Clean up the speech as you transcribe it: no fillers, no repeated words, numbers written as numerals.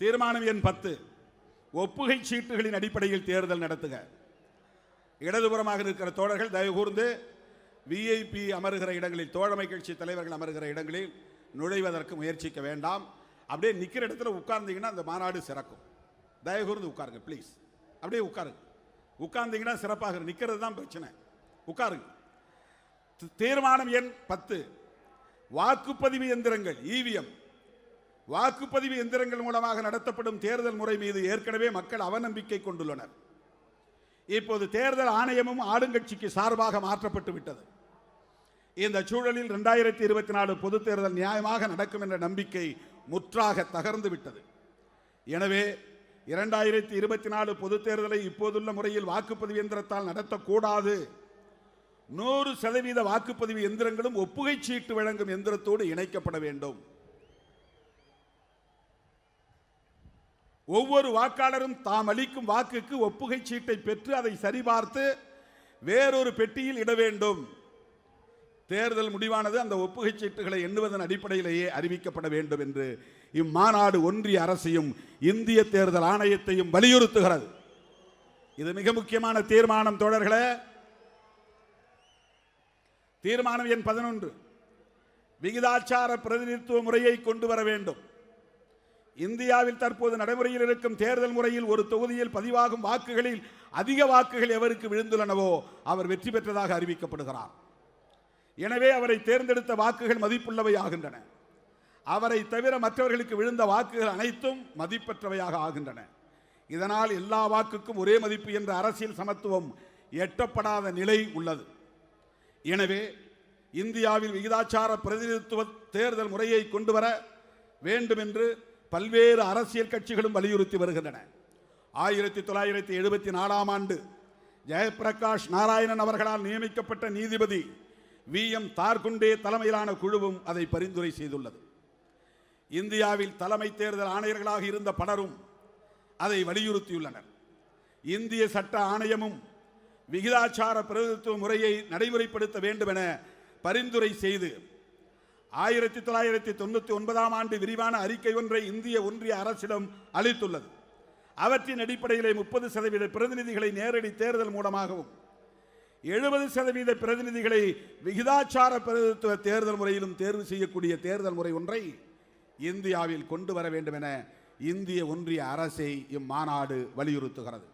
தீர்மானம் எண் 10, ஒப்புகை சீட்டுகளின் அடிப்படையில் தேர்தல் நடத்துக. இடதுபுறமாக இருக்கிற தோழர்கள் தயவு கூர்ந்து விஐபி அமருகிற இடங்களில், தோழமை கட்சி தலைவர்கள் அமருகிற இடங்களில் நுழைவதற்கு முயற்சிக்க வேண்டாம். அப்படியே நிற்கிற இடத்துல உட்கார்ந்தீங்கன்னா அந்த மாநாடு சிறக்கும். தயவு கூர்ந்து உட்காருங்க ப்ளீஸ். அப்படியே உட்காருங்க. உட்கார்ந்தீங்கன்னா சிறப்பாக. நிற்கிறது தான் பிரச்சனை. உட்காருங்க. தீர்மானம் எண் 10, வாக்குப்பதிவு எந்திரங்கள் இவிஎம், வாக்குப்பதிவு எந்திரங்கள் மூலமாக நடத்தப்படும் தேர்தல் முறை மீது ஏற்கனவே மக்கள் அவநம்பிக்கை கொண்டுள்ளனர். இப்போது தேர்தல் ஆணையமும் ஆளுங்கட்சிக்கு சார்பாக மாற்றப்பட்டு விட்டது. இந்த சூழலில் 2024 பொது தேர்தல் நியாயமாக நடக்கும் என்ற நம்பிக்கை முற்றாக தகர்ந்து விட்டது. எனவே 2024 பொது தேர்தலை இப்போதுள்ள முறையில் வாக்குப்பதிவு எந்திரத்தால் நடத்தக்கூடாது. 100% வாக்குப்பதிவு எந்திரங்களும் ஒப்புகை சீட்டு வழங்கும் எந்திரத்தோடு இணைக்கப்பட வேண்டும். ஒவ்வொரு வாக்காளரும் தாம் அளிக்கும் வாக்குக்கு ஒப்புகை சீட்டை பெற்று அதை சரிபார்த்து வேறொரு பெட்டியில் இட வேண்டும். தேர்தல் முடிவானது அந்த ஒப்புகை சீட்டுகளை எண்ணுவதன் அடிப்படையிலேயே அறிவிக்கப்பட வேண்டும் என்று இம்மாநாடு ஒன்றிய அரசையும் இந்திய தேர்தல் ஆணையத்தையும் வலியுறுத்துகிறது. இது மிக முக்கியமான தீர்மானம் தோழர்களே. தீர்மானம் எண் 11, விகிதாச்சார பிரதிநிதித்துவ முறையை கொண்டு வர வேண்டும். இந்தியாவில் தற்போது நடைமுறையில் இருக்கும் தேர்தல் முறையில் ஒரு தொகுதியில் பதிவாகும் வாக்குகளில் அதிக வாக்குகள் எவருக்கு விழுந்துள்ளனவோ அவர் வெற்றி பெற்றதாக அறிவிக்கப்படுகிறார். எனவே அவரை தேர்ந்தெடுத்த வாக்குகள் மதிப்புள்ளவை ஆகின்றன. அவரை தவிர மற்றவர்களுக்கு விழுந்த வாக்குகள் அனைத்தும் மதிப்பற்றவையாக ஆகின்றன. இதனால் எல்லா வாக்குக்கும் ஒரே மதிப்பு என்ற அரசியல் சமத்துவம் எட்டப்படாத நிலை உள்ளது. எனவே இந்தியாவில் விகிதாச்சார பிரதிநிதித்துவ தேர்தல் முறையை கொண்டு வர வேண்டும் என்று பல்வேறு அரசியல் கட்சிகளும் வலியுறுத்தி வருகின்றன. 1974 ஆண்டு ஜெயபிரகாஷ் நாராயணன் அவர்களால் நியமிக்கப்பட்ட நீதிபதி VM தார்குண்டே தலைமையிலான குழுவும் அதை பரிந்துரை செய்துள்ளது. இந்தியாவில் தலைமை தேர்தல் ஆணையர்களாக இருந்த பலரும் அதை வலியுறுத்தியுள்ளனர். இந்திய சட்ட ஆணையமும் விகிதாச்சார பிரதிநிதித்துவ முறையை நடைமுறைப்படுத்த வேண்டும் என பரிந்துரை செய்து 1999 ஆண்டு விரிவான அறிக்கை ஒன்றை இந்திய ஒன்றிய அரசிடம் அளித்துள்ளது. அவற்றின் அடிப்படையிலே 30% பிரதிநிதிகளை நேரடி தேர்தல் மூலமாகவும் 70% பிரதிநிதிகளை விகிதாச்சார பிரதிநிதித்துவ தேர்தல் முறையிலும் தேர்வு செய்யக்கூடிய தேர்தல் முறை ஒன்றை இந்தியாவில் கொண்டு வர வேண்டும் என இந்திய ஒன்றிய அரசை இம்மாநாடு வலியுறுத்துகிறது.